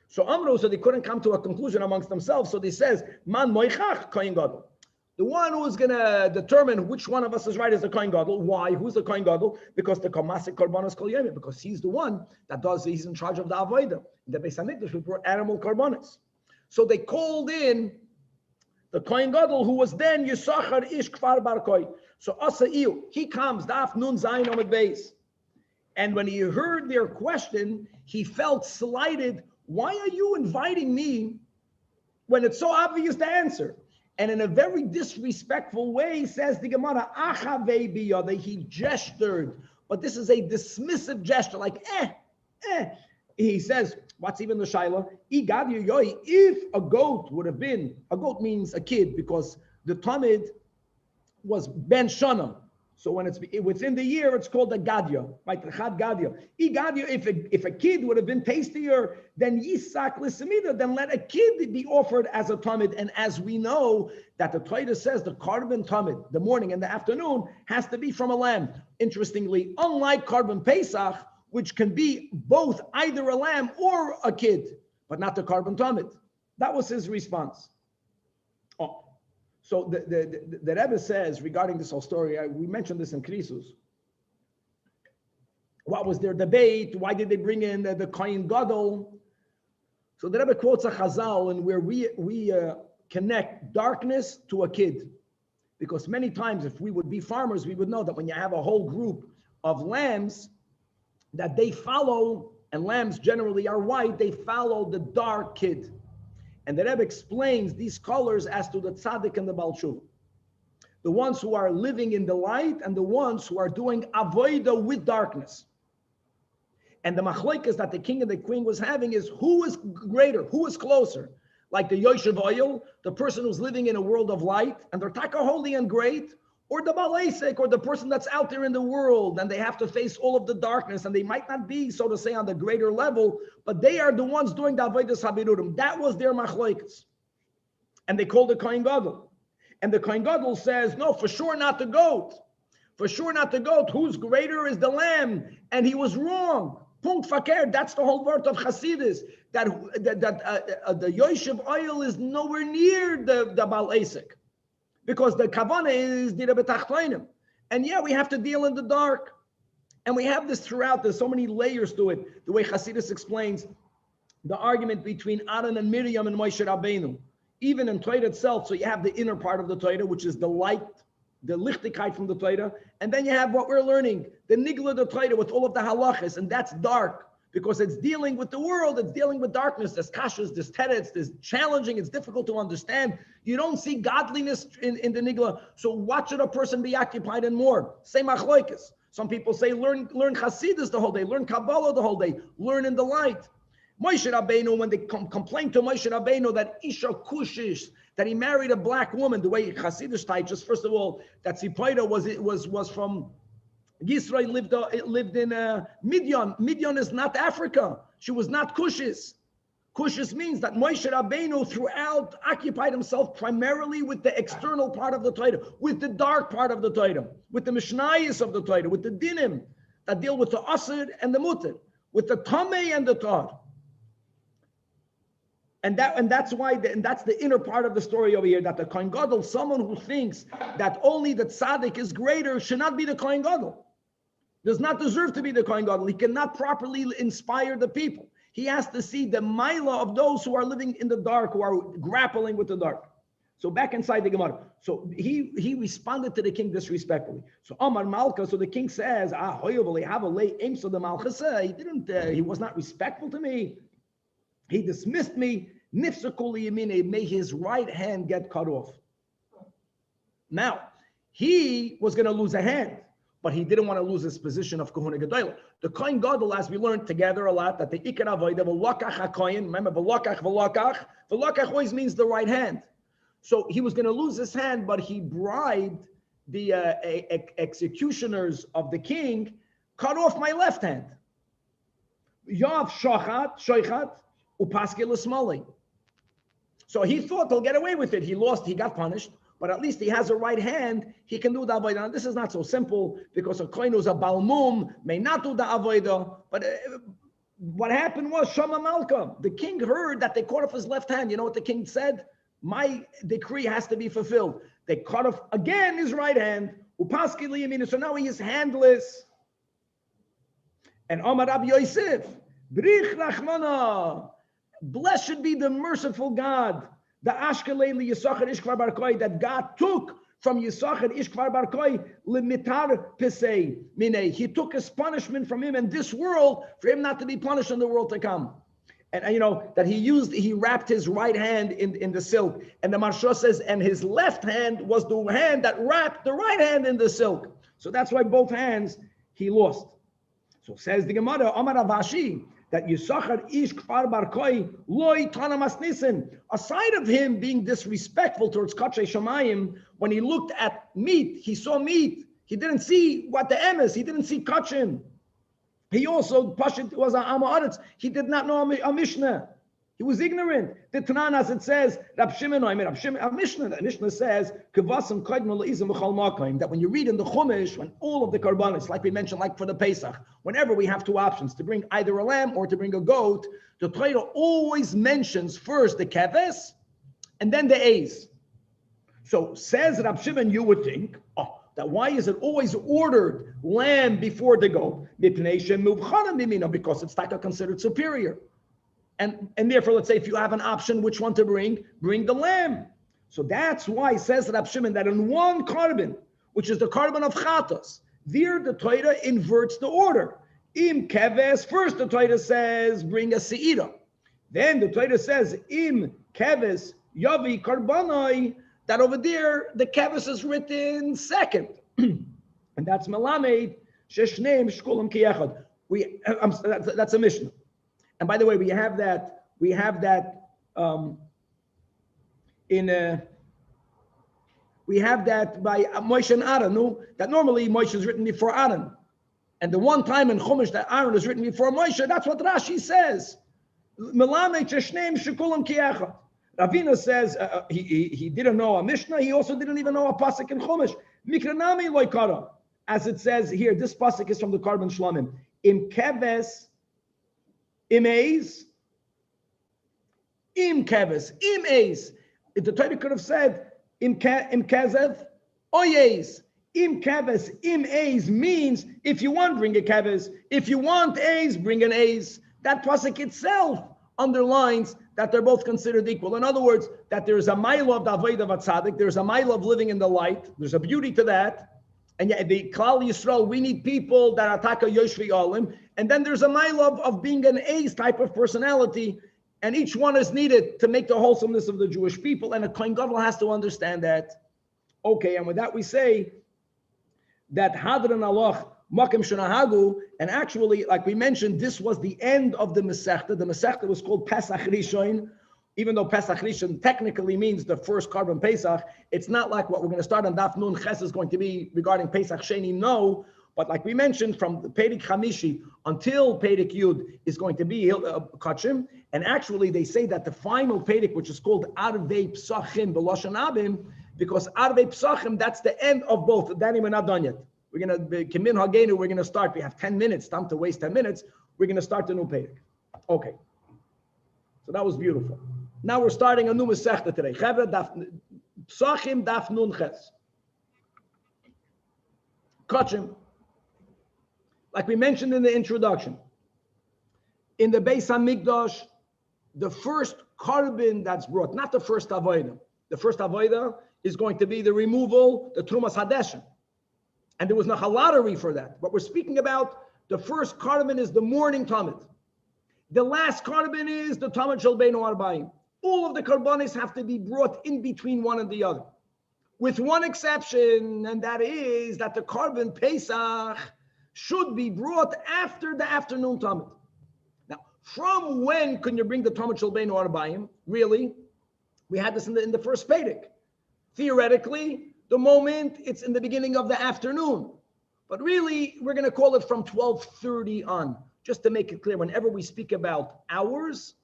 A: So Amru, so they couldn't come to a conclusion amongst themselves. So they says, Man Moichach Kohen Gadol. The one who's going to determine which one of us is right is the Kohen Gadol. Why? Who's the Kohen Gadol? Because the Kamasik Korbanos Kol Yomim, because he's the one that he's in charge of the Avodah. In the Beis HaMikdash, we brought animal Korbanos. So they called in the Kohen Gadol, who was then Yisachar Ish Kfar Bar Koi. So Asaiu, he comes, Daf Nun Zayin Omid Beis. And when he heard their question, he felt slighted. Why are you inviting me when it's so obvious the answer? And in a very disrespectful way, says the Gemara, Achavei biyadeh, he gestured. But this is a dismissive gesture, like, He says, what's even the shaila? If a goat would have been, a goat means a kid because the Talmud was ben shana. So when it's within the year, it's called a gadya, right? Chad gadya. If a kid would have been tastier than yisak l'semida, then let a kid be offered as a Talmud. And as we know that the Torah says the korban Talmud, the morning and the afternoon, has to be from a lamb. Interestingly, unlike korban Pesach, which can be both either a lamb or a kid, but not the korban Talmud. That was his response. Oh. So the Rebbe says regarding this whole story, we mentioned this in Krisus. What was their debate? Why did they bring in the Kohen Gadol? So the Rebbe quotes a Chazal and where we connect darkness to a kid. Because many times if we would be farmers, we would know that when you have a whole group of lambs that they follow, and lambs generally are white, they follow the dark kid. And the Rebbe explains these colors as to the tzaddik and the Baal Tshuva. The ones who are living in the light and the ones who are doing avodah with darkness. And the machlokes that the king and the queen was having is who is greater, who is closer. Like the Yoshev Oil, the person who's living in a world of light, and they're taka holy and great, or the Balesek, or the person that's out there in the world, and they have to face all of the darkness, and they might not be, so to say, on the greater level, but they are the ones doing the Avodas Habirurim. That was their machlokes. And they called the Kohen Gadol. And the Kohen Gadol says, no, for sure not the goat. For sure not the goat. Who's greater is the lamb. And he was wrong. Punkt fakir. That's the whole word of Hasidus. That the Yoshev Oil is nowhere near the Balesek. Because the kavanah is dira b'tachtonim. And yeah, we have to deal in the dark. And we have this throughout. There's so many layers to it. The way Hasidus explains the argument between Aaron and Miriam and Moshe Rabbeinu. Even in Torah itself, so you have the inner part of the Torah, which is the light, the lichtigkeit from the Torah. And then you have what we're learning, the nigla the Torah with all of the halachas. And that's dark. Because it's dealing with the world, it's dealing with darkness. There's kashas, there's teretz, there's challenging, it's difficult to understand. You don't see godliness in the nigla. So what should a person be occupied in more? Same achloikis. Some people say learn Hasidus the whole day, learn Kabbalah the whole day, learn in the light. Moshe Rabbeinu, when they complained to Moshe Rabbeinu that Isha Kushish, that he married a black woman, the way Hasidus teaches, first of all, that Zipoida was from Yisrael lived in Midian. Midian is not Africa. She was not Cushis. Cushis means that Moshe Rabbeinu throughout occupied himself primarily with the external part of the Torah, with the dark part of the Torah, with the Mishnayos of the Torah, with the Dinim that deal with the Asr and the Mutter, with the Tameh and the Tar. And that's the inner part of the story over here, that the Kohen Gadol, someone who thinks that only the tzaddik is greater, should not be the Kohen Gadol. Does not deserve to be the Kohen Gadol. He cannot properly inspire the people. He has to see the maila of those who are living in the dark, who are grappling with the dark. So back inside the Gemara. So he responded to the king disrespectfully. So Amar Malka, so the king says, he was not respectful to me. He dismissed me. Nifsakuli Yamine, may his right hand get cut off. Now, he was going to lose a hand, but he didn't want to lose his position of Kohuna Gedolah. The Kohen Gadol, as we learned together a lot, that the Ikar Avodah, V'lokach HaKohen, remember, V'lokach always means the right hand. So he was going to lose his hand, but he bribed the executioners of the king, cut off my left hand. Yav Shoichat, Upaske L'Smali. So he thought he'll get away with it. He lost, he got punished, but at least he has a right hand. He can do the avodah. Now, this is not so simple because a kohen who's a balmum may not do the avodah. But what happened was Shama Malka. The king heard that they cut off his left hand. You know what the king said? My decree has to be fulfilled. They cut off again his right hand. Upaski liyamina. So now he is handless. And Omar Rabbi Yosef, Brich Rachmana. Blessed be the merciful God, the Ashkelei Yisachar Ishkvar Barkoi, that God took from Yisachar Ishkvar Barkoi limitar pesei mine. He took his punishment from him in this world for him not to be punished in the world to come. And you know that he wrapped his right hand in the silk. And the Marsha says, and his left hand was the hand that wrapped the right hand in the silk. So that's why both hands he lost. So says the Gemara, Amar Avashi, that Yisachar ish kfar bar koi loy tana masnisin. Aside of him being disrespectful towards Kachay Shamayim, when he looked at meat, he saw meat. He didn't see what the M is. He didn't see Kachin. He also, Pashit was a Amaretz. He did not know a Mishnah. He was ignorant. The Tanan, as it says, a Mishnah. The Mishnah says, that when you read in the Chumash, when all of the karbanis, like we mentioned, like for the Pesach, whenever we have two options, to bring either a lamb or to bring a goat, the Torah always mentions first the keves and then the eis. So says Rab Shimon, you would think, that why is it always ordered lamb before the goat? Because it's taka considered superior. And therefore, let's say if you have an option, which one to bring the lamb. So that's why says Rab Shimon that in one carbon, which is the carbon of chatos, there the Torah inverts the order. Im keves, first the Torah says bring a seira. Then the Torah says im keves yavi karbanai, that over there the keves is written second. And that's melamed sheshneim shkulam kiyachad. That's a Mishnah. And by the way, we have that by Moshe and Aaron. No? That normally Moshe is written before Aaron, and the one time in Chumash that Aaron is written before Moshe, that's what Rashi says. Melamed sheshneim shekulam kiachad. Ravina says he didn't know a Mishnah. He also didn't even know a pasuk in Chumash. Mikranami loikara, as it says here. This pasuk is from the Korban Shlamim. Im keves. Im eis, im keves, im eis. If the Torah could have said im kezev, oyes, im keves, im eis means if you want, bring a keves. If you want eis, bring an eis. That pasuk itself underlines that they're both considered equal. In other words, that there's a mile of the avodah vatzadik, there's a mile of living in the light. There's a beauty to that. And yet, the Klal Yisrael, we need people that are taka yoshvi olim. And then there's a mile of being an ace type of personality. And each one is needed to make the wholesomeness of the Jewish people. And a Kohen Gadol has to understand that. Okay, and with that we say that Hadran Allah, Makim Shanahagu, and actually, like we mentioned, this was the end of the Masechta. The Masechta was called Pesach Rishon. Even though Pesach Rishon technically means the first carbon Pesach, it's not like what we're going to start on Daf Nun Ches is going to be regarding Pesach Sheni, no. But like we mentioned, from the Perik Chamishi until Perik Yud is going to be Kachim. And actually, they say that the final Perik, which is called Arvei Pesachim B'Lashon Abim, because Arvei Pesachim, that's the end of both. Danny, we're not done yet. We're going to, Kimin Hagenu, we're going to start. We have 10 minutes, time to waste 10 minutes. We're going to start the new Perik. Okay. So that was beautiful. Now we're starting a new Masechta today. Pesachim Daf Nun Ches. Kachim. Like we mentioned in the introduction, in the Beis HaMikdash, the first carbon that's brought, not the first avodah. The first avodah is going to be the removal, the Trumas Hadeshim. And there was no lottery for that. But we're speaking about the first carbon is the morning Talmud. The last carbon is the Talmud Shel Beinu Arbaim. All of the karbanis have to be brought in between one and the other. With one exception, and that is that the carbon Pesach should be brought after the afternoon Talmud. Now, from when can you bring the Talmud Shel Beinu Arbaim? Really? We had this in the first Pedic. Theoretically, the moment it's in the beginning of the afternoon. But really, we're going to call it from 12:30 on. Just to make it clear, whenever we speak about hours,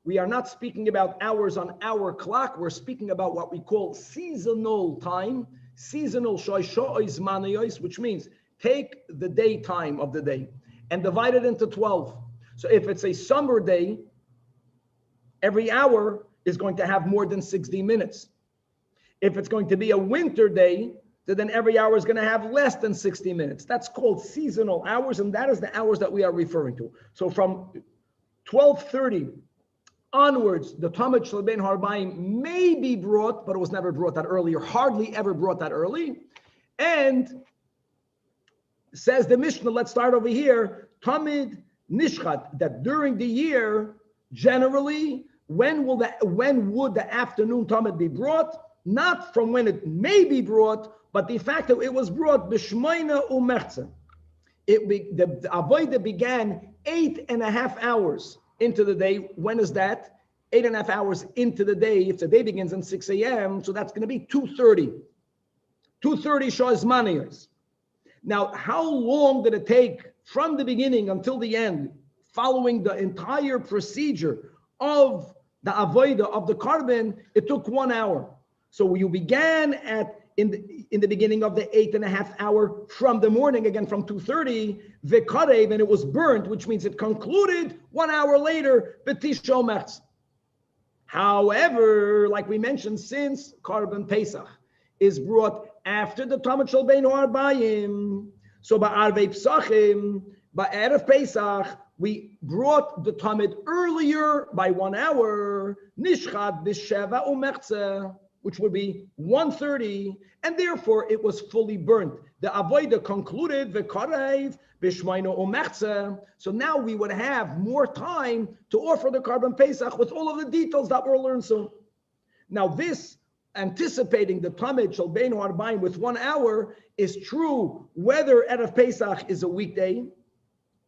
A: we are not speaking about hours on our clock. We're speaking about what we call seasonal time, seasonal shoy's manayos, which means take the daytime of the day and divide it into 12. So if it's a summer day, every hour is going to have more than 60 minutes. If it's going to be a winter day, then every hour is going to have less than 60 minutes. That's called seasonal hours, and that is the hours that we are referring to. So from 12:30 onwards, the Talmud Shel Beinu Arbaim may be brought, but it was never brought that early, or hardly ever brought that early. And says the Mishnah, let's start over here, Tamid Nishchat, that during the year, generally, when would the afternoon Talmud be brought? Not from when it may be brought, but the fact that it was brought b'shmoina u'mechza. The avodah began 8.5 hours into the day. When is that? 8.5 hours into the day. If the day begins at 6 a.m., so that's going to be 2:30. 2:30 Shas Maniyos. Now, how long did it take from the beginning until the end, following the entire procedure of the avodah of the carbon? It took 1 hour. So you began in the beginning of the 8.5 hour from the morning, again from 2:30, v'karev, and it was burnt, which means it concluded 1 hour later, b'tisho merz. However, like we mentioned, since carbon Pesach is brought after the Talmud shel Beinu Arbayim, so ba'arvei PESACHIM, ba'erev Pesach, we brought the Talmud earlier by 1 hour, nishchat b'sheva u'merza, which would be 1:30, and therefore it was fully burnt. The avodah concluded v'karev b'shmaino u'merza. So now we would have more time to offer the carbon Pesach with all of the details that we'll learn soon. Now this, anticipating the Talmud shel Beinu Arbayim with 1 hour, is true whether Erev Pesach is a weekday,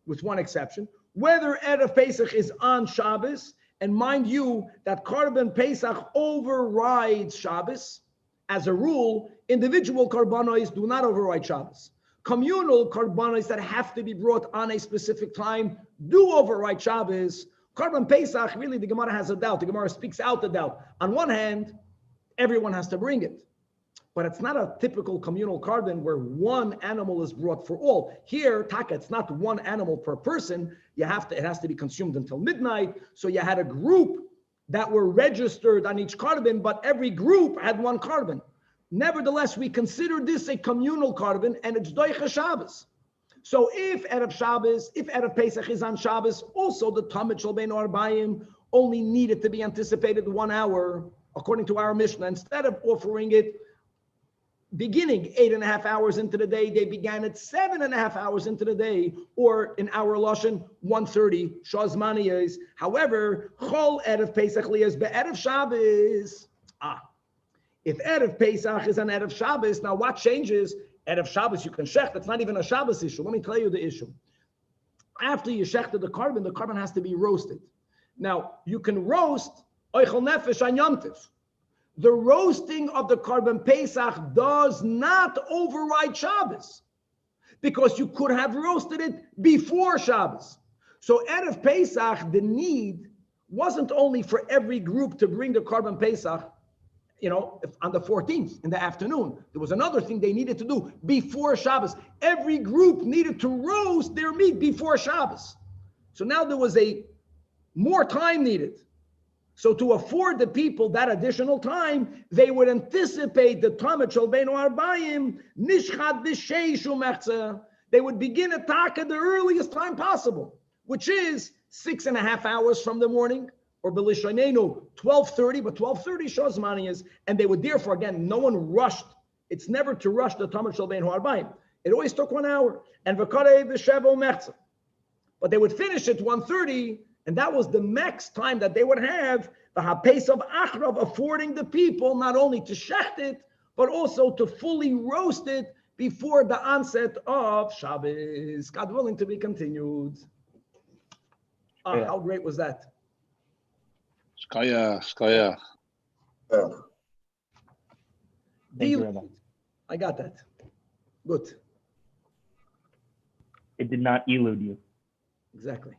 A: with one exception, whether Erev Pesach is on Shabbos, and mind you that carbon Pesach overrides Shabbos. As a rule, individual karbanos do not override Shabbos. Communal karbanos that have to be brought on a specific time do override Shabbos. Carbon Pesach, really, the Gemara has a doubt. The Gemara speaks out the doubt. On one hand, everyone has to bring it. But it's not a typical communal carbon where one animal is brought for all. Here, taka, it's not one animal per person. It has to be consumed until midnight. So you had a group that were registered on each carbon, but every group had one carbon. Nevertheless, we consider this a communal carbon, and it's doicha Shabbos. So if Erev Pesach is on Shabbos, also the Talmud shel Beinu Arbayim only needed to be anticipated 1 hour, according to our Mishnah. Instead of offering it beginning 8.5 hours into the day, they began at 7.5 hours into the day, or in our Lashon, 1:30 Shas Maniyos. However, Chol Erev Pesach liyas be'erev Shabbos. If Erev Pesach is on Erev Shabbos, now what changes? Erev Shabbos you can shecht. It's not even a Shabbos issue. Let me tell you the issue. After you shechted the carbon has to be roasted. Now you can roast oichel nefesh on Yom Tov. The roasting of the carbon Pesach does not override Shabbos, because you could have roasted it before Shabbos. So Erev Pesach, the need wasn't only for every group to bring the carbon Pesach, on the 14th in the afternoon. There was another thing they needed to do before Shabbos. Every group needed to roast their meat before Shabbos. So now there was more time needed. So to afford the people that additional time, they would anticipate the Talmud shel Beinu Arbayim, nishchat b'sheish u'merza. They would begin attack at the earliest time possible, which is 6.5 hours from the morning, or b'lishanenu 12:30, but 12:30 Shas Maniyos, and they would therefore, again, no one rushed. It's never to rush the Talmud shel Beinu Arbayim. It always took 1 hour, and v'karei v'sheva u'merza. But they would finish at 1:30. And that was the max time that they would have, the hapace of achrav, affording the people not only to shecht it, but also to fully roast it before the onset of Shabbos. God willing, to be continued. How great was that?
C: Skaya.
D: Thank you, Rabbi.
A: I got that. Good.
D: It did not elude you.
A: Exactly.